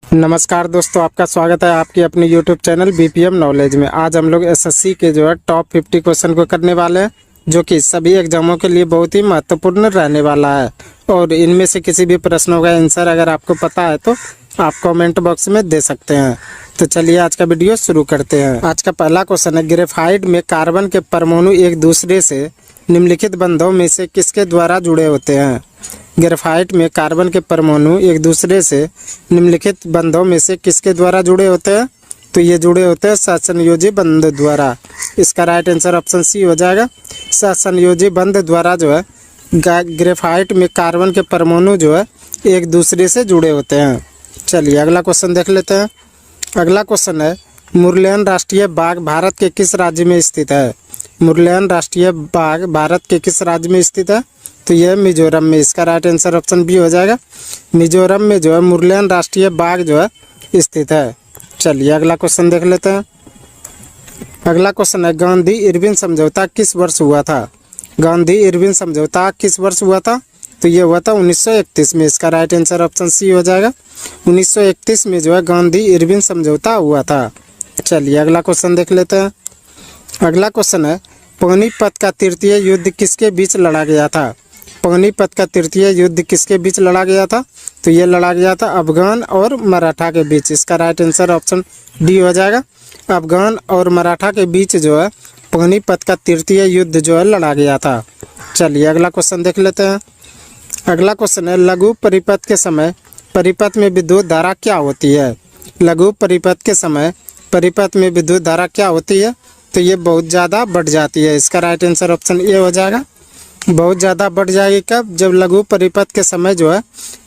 नमस्कार दोस्तों, आपका स्वागत है आपकी अपनी YouTube चैनल बीपीएम नॉलेज में। आज हम लोग एसएससी के जो है टॉप 50 क्वेश्चन को करने वाले हैं, जो कि सभी एग्जामों के लिए बहुत ही महत्वपूर्ण रहने वाला है। और इनमें से किसी भी प्रश्नों का आंसर अगर आपको पता है तो आप कमेंट बॉक्स में दे सकते हैं। तो चलिए आज का वीडियो शुरू करते हैं। आज का पहला क्वेश्चन है, ग्रेफाइट में कार्बन के परमाणु एक दूसरे से निम्नलिखित बंधों में से किसके द्वारा जुड़े होते हैं। ग्रेफाइट में कार्बन के परमाणु एक दूसरे से निम्नलिखित बंधों में से किसके द्वारा जुड़े होते हैं। तो ये जुड़े होते हैं सहसंयोजी बंध द्वारा। इसका राइट आंसर ऑप्शन सी हो जाएगा। सहसंयोजी बंध द्वारा जो है ग्रेफाइट में कार्बन के परमाणु जो है एक दूसरे से जुड़े होते हैं। चलिए अगला क्वेश्चन देख लेते हैं। अगला क्वेश्चन है, मुरलेन राष्ट्रीय बाग भारत के किस राज्य में स्थित है। मुरलेन राष्ट्रीय बाग भारत के किस राज्य में स्थित है। तो यह मिजोरम में। इसका राइट आंसर ऑप्शन बी हो जाएगा। मिजोरम में जो है मुरलेन राष्ट्रीय बाग जो है स्थित है। चलिए अगला क्वेश्चन देख लेते हैं। अगला क्वेश्चन है, गांधी इरविन समझौता किस वर्ष हुआ था। गांधी इरविन समझौता किस वर्ष हुआ था। तो ये हुआ था 1931 में। इसका राइट आंसर ऑप्शन सी हो जाएगा। 1931 में जो है गांधी इरविन समझौता हुआ था। चलिए अगला क्वेश्चन देख लेते हैं। अगला क्वेश्चन है, पानीपत का तृतीय युद्ध किसके बीच लड़ा गया था। पानीपत का तृतीय युद्ध किसके बीच लड़ा गया था। तो ये लड़ा गया था अफगान और मराठा के बीच। इसका राइट आंसर ऑप्शन डी हो जाएगा। अफगान और मराठा के बीच जो है पानीपत का तृतीय युद्ध जो है लड़ा गया था। चलिए अगला क्वेश्चन देख लेते हैं। अगला क्वेश्चन है, लघु परिपथ के समय परिपथ में विद्युत धारा क्या होती है। लघु परिपथ के समय परिपथ में विद्युत धारा क्या होती है। तो ये बहुत ज़्यादा बढ़ जाती है। इसका राइट आंसर ऑप्शन ए हो जाएगा। बहुत ज़्यादा बढ़ जाएगी कब, जब लघु परिपथ के समय जो है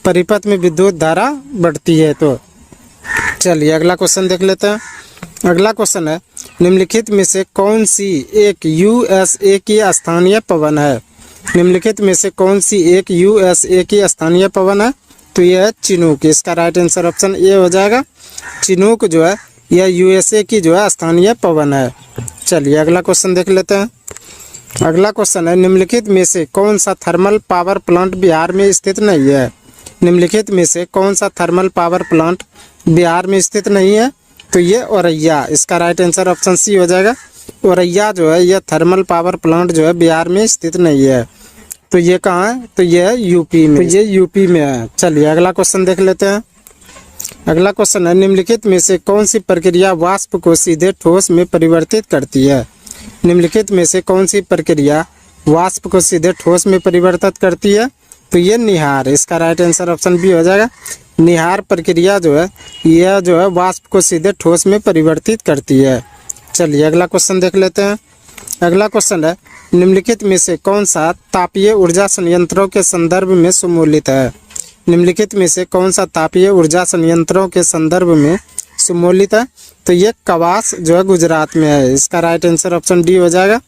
परिपथ में विद्युत धारा बढ़ती है। तो चलिए अगला क्वेश्चन देख लेते हैं। अगला क्वेश्चन है, निम्नलिखित में से कौन सी एक यूएसए की स्थानीय पवन है। निम्नलिखित में से कौन सी एक यूएसए की स्थानीय पवन है। तो यह है चिनूक। इसका राइट आंसर ऑप्शन ए हो जाएगा। चिनूक जो है यह यूएसए की जो है स्थानीय पवन है। चलिए अगला क्वेश्चन देख लेते हैं। अगला क्वेश्चन है, निम्नलिखित में से कौन सा थर्मल पावर प्लांट बिहार में स्थित नहीं है। निम्नलिखित में से कौन सा थर्मल पावर प्लांट बिहार में स्थित नहीं है। तो ये औरैया। इसका राइट आंसर ऑप्शन सी हो जाएगा। औरैया जो है यह थर्मल पावर प्लांट जो है बिहार में स्थित नहीं है। तो ये कहाँ है। तो ये है यूपी में। तो ये यूपी में है। चलिए अगला क्वेश्चन देख लेते हैं। अगला क्वेश्चन है, निम्नलिखित में से कौन सी प्रक्रिया वाष्प को सीधे ठोस में परिवर्तित करती है। निम्नलिखित में से कौन सी प्रक्रिया वाष्प को सीधे ठोस में परिवर्तित करती है। तो ये निहार। इसका राइट आंसर ऑप्शन बी हो जाएगा। निहार प्रक्रिया जो है यह जो है वाष्प को सीधे ठोस में परिवर्तित करती है। चलिए अगला क्वेश्चन देख लेते हैं। अगला क्वेश्चन है, निम्नलिखित में से कौन सा तापीय ऊर्जा संयंत्रों के संदर्भ में सम्मिलित है। निम्नलिखित में से कौन सा तापीय ऊर्जा संयंत्रों के संदर्भ में सम्मिलित है। तो ये कवास जो है गुजरात में है। इसका राइट आंसर ऑप्शन डी हो जाएगा।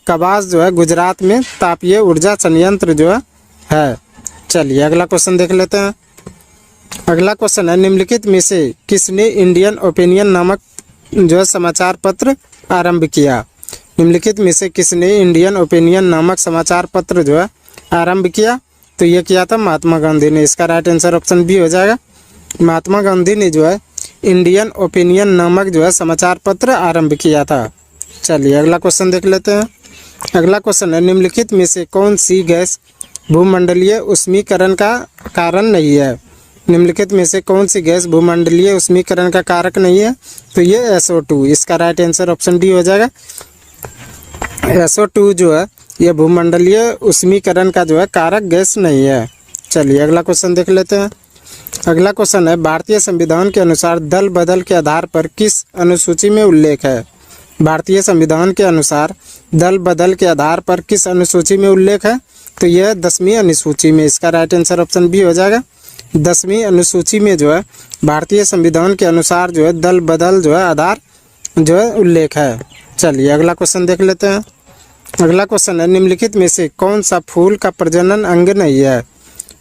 कवास जो है गुजरात में तापीय ऊर्जा संयंत्र जो है। चलिए अगला क्वेश्चन देख लेते हैं। अगला क्वेश्चन है, निम्नलिखित में से किसने इंडियन ओपिनियन नामक जो है समाचार पत्र आरंभ किया। निम्नलिखित में से किसने इंडियन ओपिनियन नामक समाचार पत्र जो है आरंभ किया। तो ये किया था महात्मा गांधी ने। इसका राइट आंसर ऑप्शन बी हो जाएगा। महात्मा गांधी ने जो है इंडियन ओपिनियन नामक जो है समाचार पत्र आरंभ किया था। चलिए अगला क्वेश्चन देख लेते हैं। अगला क्वेश्चन है, निम्नलिखित में से कौन सी गैस भूमंडलीय ऊष्मीकरण का कारण नहीं है। निम्नलिखित में से कौन सी गैस भूमंडलीय ऊष्मीकरण का कारक नहीं है। तो ये SO2। इसका राइट आंसर ऑप्शन डी हो जाएगा। SO2 जो है यह भूमंडलीय ऊष्मीकरण का जो है कारक गैस नहीं है। चलिए अगला क्वेश्चन देख लेते हैं। अगला क्वेश्चन है, भारतीय संविधान के अनुसार दल बदल के आधार पर किस अनुसूची में उल्लेख है। भारतीय संविधान के अनुसार दल बदल के आधार पर किस अनुसूची में उल्लेख है। तो यह 10वीं अनुसूची में। इसका राइट आंसर ऑप्शन बी हो जाएगा। 10वीं अनुसूची में जो है भारतीय संविधान के अनुसार जो है दल बदल जो है आधार जो है उल्लेख है। चलिए अगला क्वेश्चन देख लेते हैं। अगला क्वेश्चन है, निम्नलिखित में से कौन सा फूल का प्रजनन अंग नहीं है।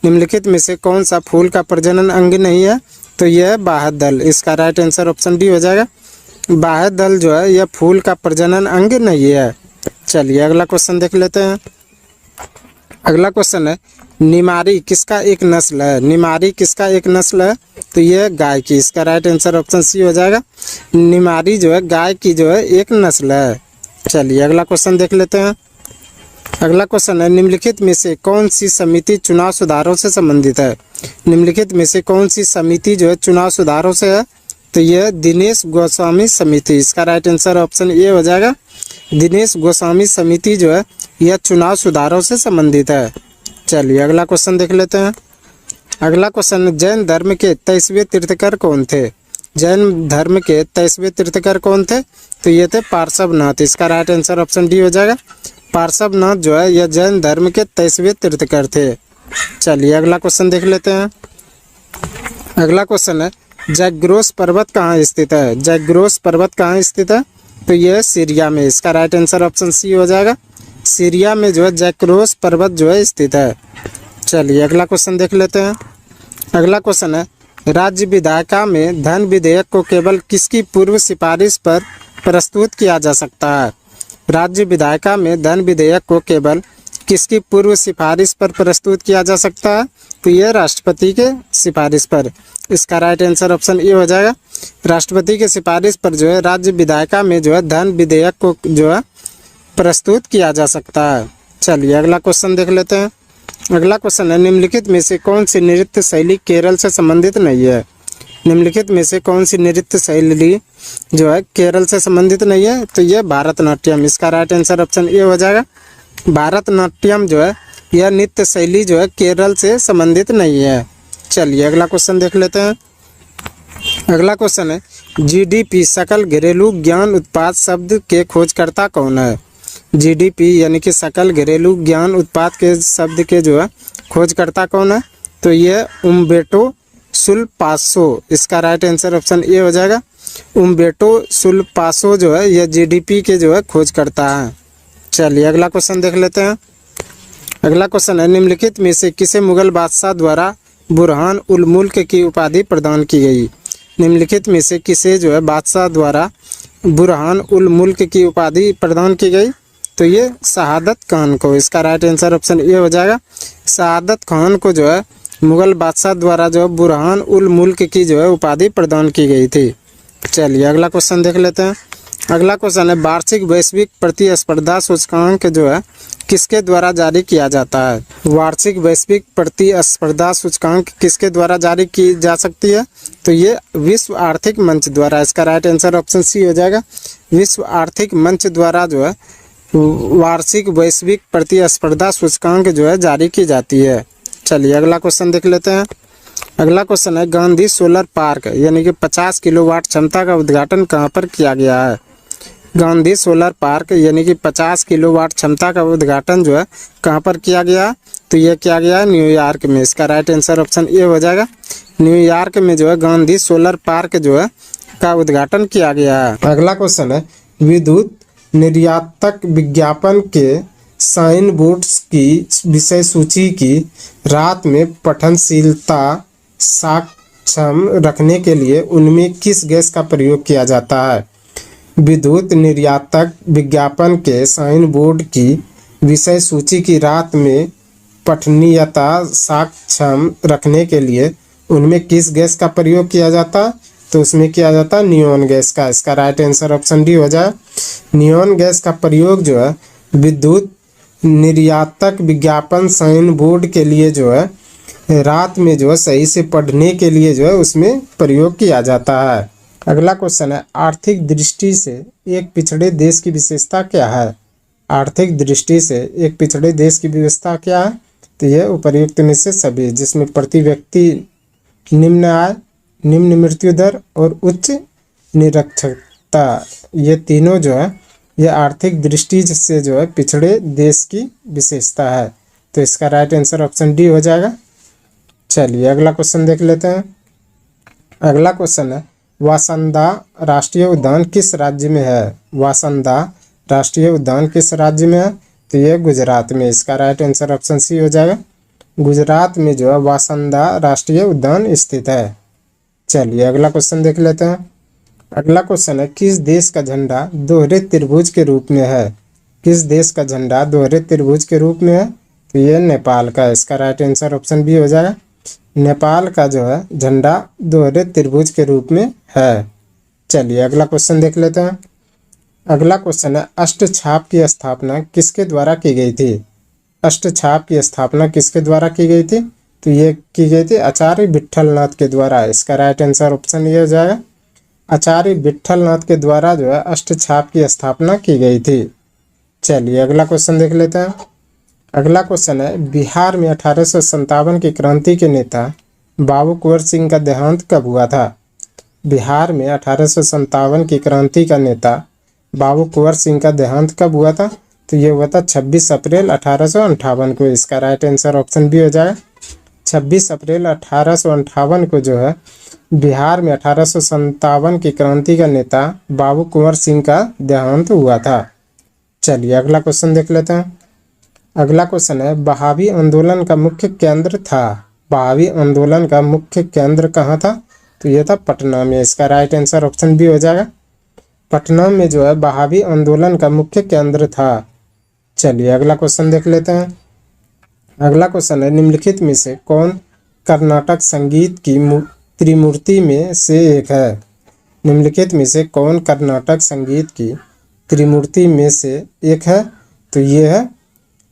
निम्नलिखित में से कौन सा फूल का प्रजनन अंग नहीं है। तो यह है बाह्य दल। इसका राइट आंसर ऑप्शन डी हो जाएगा। बाह्य दल जो है यह फूल का प्रजनन अंग नहीं है। चलिए अगला क्वेश्चन देख लेते हैं। अगला क्वेश्चन है, निमारी किसका एक नस्ल है? निमारी किसका एक नस्ल है? तो ये गाय की। इसका राइट आंसर ऑप्शन सी हो जाएगा। निमारी जो है गाय की जो है एक नस्ल है। चलिए अगला क्वेश्चन देख लेते हैं। अगला क्वेश्चन है, निम्नलिखित में से कौन सी समिति चुनाव सुधारों से संबंधित है? निम्नलिखित में से कौन सी समिति जो है चुनाव सुधारों से है? तो यह दिनेश गोस्वामी समिति। इसका राइट आंसर ऑप्शन ए हो जाएगा। दिनेश गोस्वामी समिति जो है यह चुनाव सुधारों से संबंधित है। चलिए अगला क्वेश्चन देख लेते हैं। अगला क्वेश्चन, जैन धर्म के 23वें तीर्थकर कौन थे? जैन धर्म के 23वें तीर्थकर कौन थे? तो ये थे पार्श्वनाथ। इसका राइट आंसर ऑप्शन डी हो जाएगा। पार्श्वनाथ जो है यह जैन धर्म के 23वें तीर्थकर थे। चलिए अगला क्वेश्चन देख लेते हैं। अगला क्वेश्चन है, जैग्रोस पर्वत कहाँ स्थित है? जैग्रोस पर्वत कहाँ स्थित है? तो यह सीरिया में। इसका राइट आंसर ऑप्शन सी हो जाएगा। सीरिया में जो है जैग्रोस पर्वत जो है स्थित है। चलिए अगला क्वेश्चन देख लेते हैं। अगला क्वेश्चन है, राज्य विधायिका में धन विधेयक को केवल किसकी पूर्व सिफारिश पर प्रस्तुत किया जा सकता है? राज्य विधायिका में धन विधेयक को केवल किसकी पूर्व सिफारिश पर प्रस्तुत किया जा सकता है? तो यह राष्ट्रपति के सिफारिश पर। इसका राइट आंसर ऑप्शन ए हो जाएगा। राष्ट्रपति के सिफारिश पर जो है राज्य विधायिका में जो है धन विधेयक को जो है प्रस्तुत किया जा सकता है। चलिए अगला क्वेश्चन देख लेते हैं। अगला क्वेश्चन है, निम्नलिखित में से कौन सी नृत्य शैली केरल से संबंधित नहीं है? निम्नलिखित में से कौन सी नृत्य शैली जो है केरल से संबंधित नहीं है? तो यह भारतनाट्यम। इसका राइट आंसर ऑप्शन ए हो जाएगा। भारतनाट्यम जो है यह नृत्य शैली जो है केरल से संबंधित नहीं है। चलिए अगला क्वेश्चन देख लेते हैं। अगला क्वेश्चन है, जीडीपी सकल घरेलू ज्ञान उत्पाद शब्द के खोजकर्ता कौन है? जीडीपी यानी कि सकल घरेलू ज्ञान उत्पाद के शब्द के जो है खोजकर्ता कौन है? तो ये उम्बेटो सुलपासो। इसका राइट आंसर ऑप्शन ए हो जाएगा। उम्बेटो सुलपासो जो है यह जीडीपी के जो है खोजकर्ता है। चलिए अगला क्वेश्चन देख लेते हैं। अगला क्वेश्चन है, निम्नलिखित में से किसे मुगल बादशाह द्वारा बुरहान उल मुल्क की उपाधि प्रदान की गई? निम्नलिखित में से किसे जो है बादशाह द्वारा बुरहान उल मुल्क की उपाधि प्रदान की गई? तो ये शहादत खान को। इसका राइट आंसर ऑप्शन ए हो जाएगा। शहादत खान को जो है मुगल बादशाह द्वारा जो बुरहान उल मुल्क की जो है उपाधि प्रदान की गई थी। चलिए अगला क्वेश्चन देख लेते हैं। अगला क्वेश्चन है, वार्षिक वैश्विक प्रतिस्पर्धा सूचकांक जो है किसके द्वारा जारी किया जाता है? वार्षिक वैश्विक प्रतिस्पर्धा सूचकांक किसके द्वारा जारी की जा सकती है? तो ये विश्व आर्थिक मंच द्वारा। इसका राइट आंसर ऑप्शन सी हो जाएगा। विश्व आर्थिक मंच द्वारा जो है वार्षिक वैश्विक प्रतिस्पर्धा सूचकांक जो है जारी की जाती है। चलिए अगला क्वेश्चन देख लेते हैं। अगला क्वेश्चन है, गांधी सोलर पार्क यानी कि 50 किलोवाट क्षमता का उद्घाटन कहाँ पर किया गया है? गांधी सोलर पार्क यानी कि 50 किलोवाट क्षमता का उद्घाटन जो है कहाँ पर किया गया? तो यह किया गया है न्यूयॉर्क में। इसका राइट आंसर ऑप्शन ए हो जाएगा। न्यूयॉर्क में जो है गांधी सोलर पार्क जो है का उद्घाटन किया गया है। अगला क्वेश्चन है, विद्युत निर्यातक विज्ञापन के साइन बोर्ड्स की विषय सूची की रात में पठनशीलता सक्षम रखने के लिए उनमें किस गैस का प्रयोग किया जाता है? विद्युत निर्यातक विज्ञापन के साइन बोर्ड की विषय सूची की रात में पठनीयता सक्षम रखने के लिए उनमें किस गैस का प्रयोग किया जाता? तो उसमें किया जाता है नियॉन गैस का। इसका राइट आंसर ऑप्शन डी हो जाए। नियॉन गैस का प्रयोग जो है विद्युत निर्यातक विज्ञापन साइन बोर्ड के लिए जो है रात में जो है सही से पढ़ने के लिए जो है उसमें प्रयोग किया जाता है। अगला क्वेश्चन है, आर्थिक दृष्टि से एक पिछड़े देश की विशेषता क्या है? आर्थिक दृष्टि से एक पिछड़े देश की विशेषता क्या है? तो यह उपर्युक्त में से सभी, जिसमें प्रति व्यक्ति निम्न आय, निम्न मृत्यु दर और उच्च निरक्षरता, ये तीनों जो है ये आर्थिक दृष्टि से जो है पिछड़े देश की विशेषता है। तो इसका राइट आंसर ऑप्शन डी हो जाएगा। चलिए अगला क्वेश्चन देख लेते हैं। अगला क्वेश्चन है, वासंदा राष्ट्रीय उद्यान किस राज्य में है? वासंदा राष्ट्रीय उद्यान किस राज्य में है? तो ये गुजरात में। इसका राइट आंसर ऑप्शन सी हो जाएगा। गुजरात में जो है वासंदा राष्ट्रीय उद्यान स्थित है। चलिए अगला क्वेश्चन देख लेते हैं। अगला क्वेश्चन है, किस देश का झंडा दोहरे त्रिभुज के रूप में है? किस देश का झंडा दोहरे त्रिभुज के रूप में है? तो ये नेपाल का, इसका राइट आंसर ऑप्शन बी हो जाएगा। नेपाल का जो है झंडा दोहरे त्रिभुज के रूप में है। चलिए अगला क्वेश्चन देख लेते हैं। अगला क्वेश्चन है, अष्टछाप की स्थापना किसके द्वारा की गई थी? अष्टछाप की स्थापना किसके द्वारा की गई थी? तो ये की गई थी आचार्य विट्ठलनाथ के द्वारा। इसका राइट आंसर ऑप्शन ये हो जाएगा, आचार्य विट्ठलनाथ के द्वारा जो है अष्टछाप की स्थापना की गई थी। चलिए अगला क्वेश्चन देख लेते हैं। अगला क्वेश्चन है, बिहार में 1857 की क्रांति के नेता बाबू कुंवर सिंह का देहांत कब हुआ था? बिहार में 1857 की क्रांति का नेता बाबू कुंवर सिंह का देहांत कब हुआ था? तो ये हुआ था 26 अप्रैल 1858 को। इसका राइट आंसर ऑप्शन बी हो जाएगा। 26 अप्रैल 1858 को जो है बिहार में 1857 की क्रांति का नेता बाबू कुंवर सिंह का देहांत हुआ था। चलिए अगला क्वेश्चन देख लेते हैं। अगला क्वेश्चन है, बहावी आंदोलन का मुख्य केंद्र था। बहावी आंदोलन का मुख्य केंद्र कहाँ था? तो ये था पटना में। इसका राइट आंसर ऑप्शन बी हो जाएगा। पटना में जो है बहावी आंदोलन का मुख्य केंद्र था। चलिए अगला क्वेश्चन देख लेते हैं। अगला क्वेश्चन है, निम्नलिखित में से कौन कर्नाटक संगीत की त्रिमूर्ति में से एक है? निम्नलिखित में से कौन कर्नाटक संगीत की त्रिमूर्ति में से एक है? तो ये है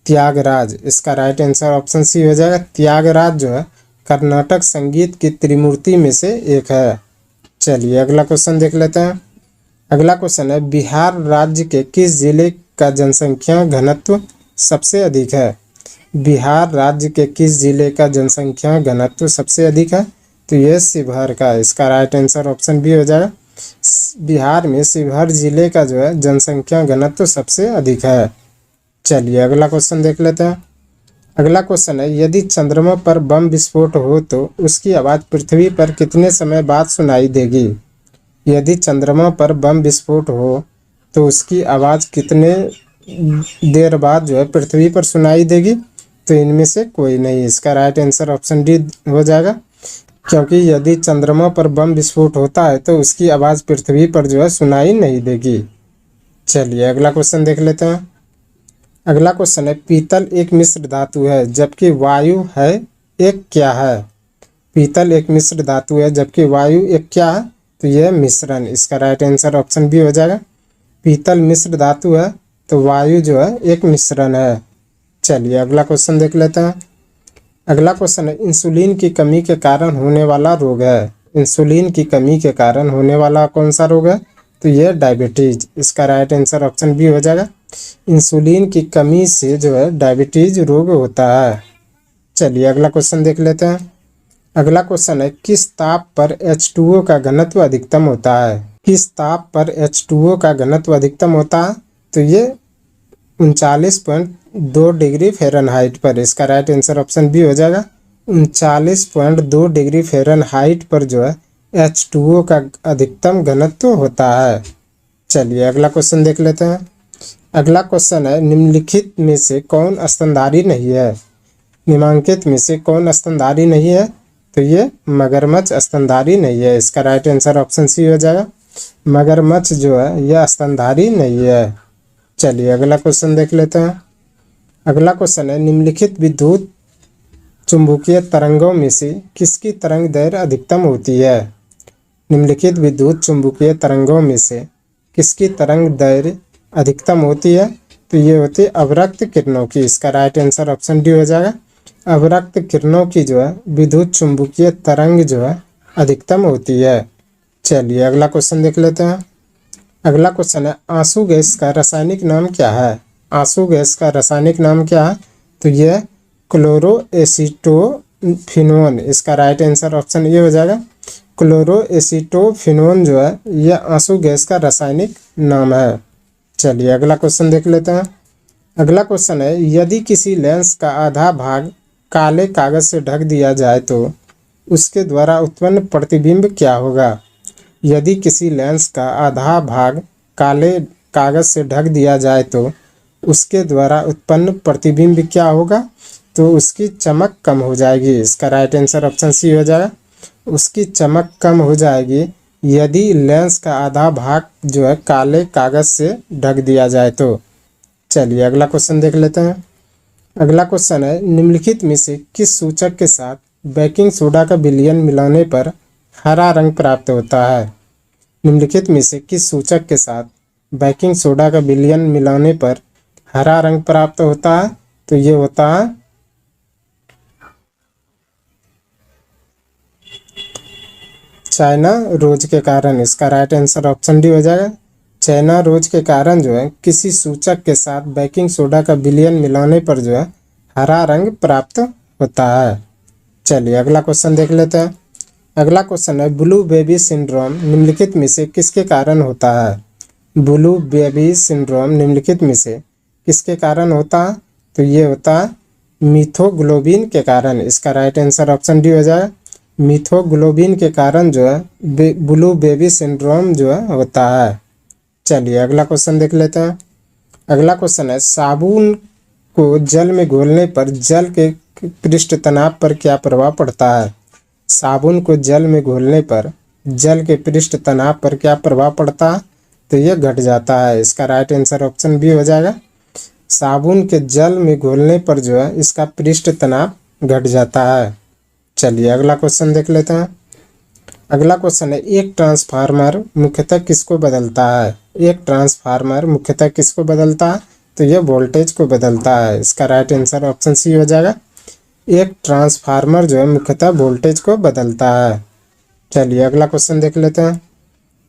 त्यागराज। इसका राइट आंसर ऑप्शन सी हो जाएगा। त्यागराज जो है कर्नाटक संगीत की त्रिमूर्ति में से एक है। चलिए अगला क्वेश्चन देख लेते हैं। अगला क्वेश्चन है, बिहार राज्य के किस जिले का जनसंख्या घनत्व सबसे अधिक है? बिहार राज्य के किस जिले का जनसंख्या घनत्व सबसे अधिक है? तो ये शिवहर का। इसका राइट आंसर ऑप्शन बी हो जाएगा। बिहार में शिवहर जिले का जो है जनसंख्या घनत्व सबसे अधिक है। चलिए अगला क्वेश्चन देख लेते हैं। अगला क्वेश्चन है, यदि चंद्रमा पर बम विस्फोट हो तो उसकी आवाज़ पृथ्वी पर कितने समय बाद सुनाई देगी? यदि चंद्रमा पर बम विस्फोट हो तो उसकी आवाज़ कितने देर बाद जो है पृथ्वी पर सुनाई देगी? तो इनमें से कोई नहीं। इसका राइट आंसर ऑप्शन डी हो जाएगा, क्योंकि यदि चंद्रमा पर बम विस्फोट होता है तो उसकी आवाज़ पृथ्वी पर जो है सुनाई नहीं देगी। चलिए अगला क्वेश्चन देख लेते हैं। अगला क्वेश्चन है, पीतल एक मिश्र धातु है जबकि वायु है एक क्या है? पीतल एक मिश्र धातु है जबकि वायु एक क्या है? तो यह मिश्रण। इसका राइट आंसर ऑप्शन बी हो जाएगा। पीतल मिश्र धातु है तो वायु जो है एक मिश्रण है। चलिए अगला क्वेश्चन देख लेते हैं। अगला क्वेश्चन है, इंसुलिन की कमी के कारण होने वाला रोग है। इंसुलिन की कमी के कारण होने वाला कौन सा रोग है? तो यह डायबिटीज। इसका राइट आंसर ऑप्शन बी हो जाएगा। इंसुलिन की कमी से जो है डायबिटीज रोग होता है। चलिए अगला क्वेश्चन देख लेते हैं। अगला क्वेश्चन है, किस ताप पर H2O का घनत्व अधिकतम होता है? किस ताप पर H2O का घनत्व अधिकतम होता है? तो ये 39.2 डिग्री फ़ारेनहाइट पर। इसका राइट आंसर ऑप्शन बी हो जाएगा। 39.2 डिग्री फ़ारेनहाइट पर जो है H2O का अधिकतम घनत्व होता है। चलिए अगला क्वेश्चन देख लेते हैं। अगला क्वेश्चन है, निम्नलिखित में से कौन स्तनधारी नहीं है? निम्नांकित में से कौन स्तनधारी नहीं है? तो ये मगरमच्छ स्तनधारी नहीं है। इसका राइट आंसर ऑप्शन सी हो जाएगा। मगरमच्छ जो है यह स्तनधारी नहीं है। चलिए अगला क्वेश्चन देख लेते हैं। अगला क्वेश्चन है, निम्नलिखित विद्युत चुंबकीय तरंगों में से किसकी तरंग दैर्घ्य अधिकतम होती है? निम्नलिखित विद्युत चुंबकीय तरंगों में से किसकी तरंग दैर्घ्य अधिकतम होती है? तो ये होती है अवरक्त किरणों की। इसका राइट आंसर ऑप्शन डी हो जाएगा। अवरक्त किरणों की जो है विद्युत चुंबकीय तरंग जो है अधिकतम होती है। चलिए अगला क्वेश्चन देख लेते हैं। अगला क्वेश्चन है, आंसू गैस का रासायनिक नाम क्या है? आंसू गैस का रासायनिक नाम क्या है? तो यह क्लोरोएसिटोफिनोन। इसका राइट आंसर ऑप्शन ये हो जाएगा। क्लोरोएसिटोफिनोन जो है यह आंसू गैस का रासायनिक नाम है। चलिए अगला क्वेश्चन देख लेते हैं। अगला क्वेश्चन है, यदि किसी लेंस का आधा भाग काले कागज से ढक दिया जाए तो उसके द्वारा उत्पन्न प्रतिबिंब क्या होगा? यदि किसी लेंस का आधा भाग काले कागज से ढक दिया जाए तो उसके द्वारा उत्पन्न प्रतिबिंब क्या होगा? तो उसकी चमक कम हो जाएगी। इसका राइट आंसर ऑप्शन सी हो जाएगा। उसकी चमक कम हो जाएगी यदि लेंस का आधा भाग जो है काले कागज से ढक दिया जाए तो। चलिए अगला क्वेश्चन देख लेते हैं। अगला क्वेश्चन है, निम्नलिखित में से किस सूचक के साथ बेकिंग सोडा का विलयन मिलाने पर हरा रंग प्राप्त होता है? निम्नलिखित में से किस सूचक के साथ बेकिंग सोडा का विलयन मिलाने पर हरा रंग प्राप्त होता है? तो ये होता है चाइना रोज के कारण। इसका राइट आंसर ऑप्शन डी हो जाएगा। चाइना रोज के कारण जो है किसी सूचक के साथ बेकिंग सोडा का विलयन मिलाने पर जो है हरा रंग प्राप्त होता है। चलिए अगला क्वेश्चन देख लेते हैं। अगला क्वेश्चन है, ब्लू बेबी सिंड्रोम निम्नलिखित में से किसके कारण होता है? ब्लू बेबी सिंड्रोम निम्नलिखित में से किसके कारण होता है? तो ये होता है मिथोग्लोबिन के कारण। इसका राइट आंसर ऑप्शन डी हो जाएगा। मिथोग्लोबिन के कारण जो है ब्लू बेबी सिंड्रोम जो है होता है। चलिए अगला क्वेश्चन देख लेते हैं। अगला क्वेश्चन है, साबुन को जल में घोलने पर जल के पृष्ठ तनाव पर क्या प्रभाव पड़ता है? साबुन को जल में घोलने पर जल के पृष्ठ तनाव पर क्या प्रभाव पड़ता है? तो ये घट जाता है। इसका राइट आंसर ऑप्शन बी हो जाएगा। साबुन के जल में घोलने पर जो है इसका पृष्ठ तनाव घट जाता है। चलिए अगला क्वेश्चन देख लेते हैं। अगला क्वेश्चन है, एक ट्रांसफार्मर मुख्यतः किसको बदलता है? एक ट्रांसफार्मर मुख्यतः किसको बदलता है? तो यह वोल्टेज को बदलता है। इसका राइट आंसर ऑप्शन सी हो जाएगा। एक ट्रांसफार्मर जो है मुख्यतः वोल्टेज को बदलता है। चलिए अगला क्वेश्चन देख लेते हैं।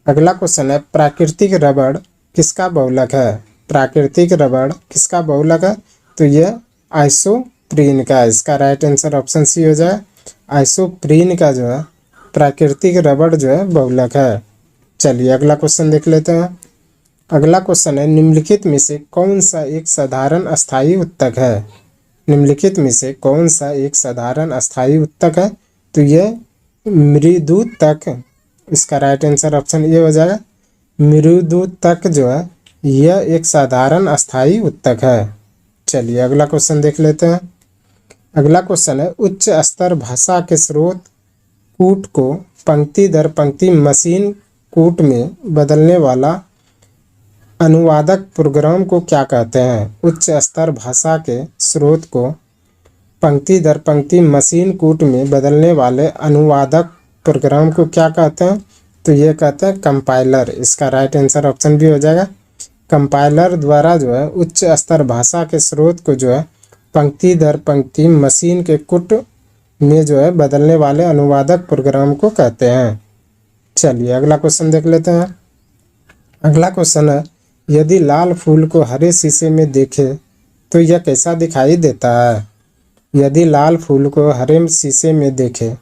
अगला क्वेश्चन है, प्राकृतिक रबड़ किसका बहुलक है? प्राकृतिक रबड़ किसका बहुलक है? तो यह आइसोप्रीन का। इसका राइट आंसर ऑप्शन सी हो जाए। आइसोप्रीन का जो है प्राकृतिक रबड़ जो है बहुलक है। चलिए अगला क्वेश्चन देख लेते हैं। अगला क्वेश्चन है, निम्नलिखित में से कौन सा एक साधारण अस्थायी उत्तक है? निम्नलिखित में से कौन सा एक साधारण अस्थायी उत्तक है? तो यह मृदुतक। इसका राइट आंसर ऑप्शन ए हो जाएगा। मृदुतक जो है यह एक साधारण अस्थायी उत्तक है। चलिए अगला क्वेश्चन देख लेते हैं। अगला क्वेश्चन है, उच्च स्तर भाषा के स्रोत कूट को पंक्ति दर पंक्ति मशीन कूट में बदलने वाला अनुवादक प्रोग्राम को क्या कहते हैं? उच्च स्तर भाषा के स्रोत को पंक्ति दर पंक्ति मशीन कूट में बदलने वाले अनुवादक प्रोग्राम को क्या कहते हैं? तो ये कहते हैं कंपाइलर। इसका राइट आंसर ऑप्शन बी हो जाएगा। कंपाइलर द्वारा जो है उच्च स्तर भाषा के स्रोत को जो है पंक्ति दर पंक्ति मशीन के कूट में जो है बदलने वाले अनुवादक प्रोग्राम को कहते हैं। चलिए अगला क्वेश्चन देख लेते हैं। अगला क्वेश्चन है, यदि लाल फूल को हरे शीशे में देखें तो यह कैसा दिखाई देता है? यदि लाल फूल को हरे शीशे में देखें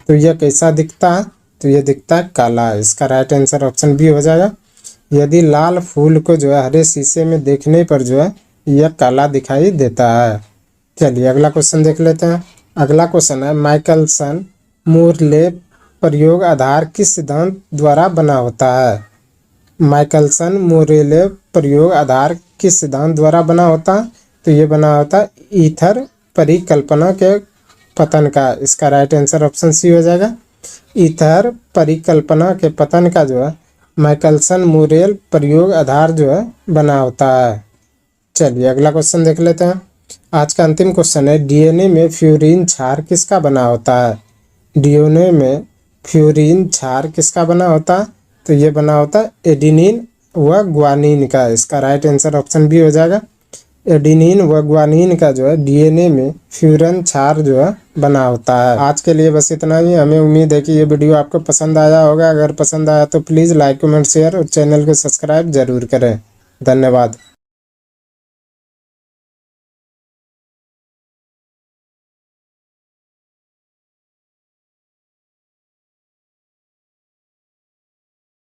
तो यह कैसा दिखता है? तो यह दिखता है काला। इसका राइट आंसर ऑप्शन बी हो जाएगा। यदि लाल फूल को जो है हरे शीशे में देखने पर जो है यह काला दिखाई देता है। चलिए अगला क्वेश्चन देख लेते हैं। अगला क्वेश्चन है, माइकलसन मोरले प्रयोग आधार किस सिद्धांत द्वारा बना होता है? माइकलसन मोरेले प्रयोग आधार किस सिद्धांत द्वारा बना होता है? तो ये बना होता है ईथर परिकल्पना के पतन का। इसका राइट आंसर ऑप्शन सी हो जाएगा। ईथर परिकल्पना के पतन का जो है माइकलसन मोरेल प्रयोग आधार जो है बना होता है। चलिए अगला क्वेश्चन देख लेते हैं। आज का अंतिम क्वेश्चन है, डीएनए में फ्यूरिन क्षार किसका बना होता है? डीएनए में फ्यूरिन क्षार किसका बना होता है? तो ये बना होता है एडिनिन व ग्वानिन का। इसका राइट आंसर ऑप्शन बी हो जाएगा। एडिनिन व ग्वानिन का जो है डीएनए में फ्यूरिन क्षार जो है बना होता है। आज के लिए बस इतना ही। हमें उम्मीद है कि ये वीडियो आपको पसंद आया होगा। अगर पसंद आया तो प्लीज़ लाइक कमेंट शेयर और चैनल को सब्सक्राइब जरूर करें। धन्यवाद।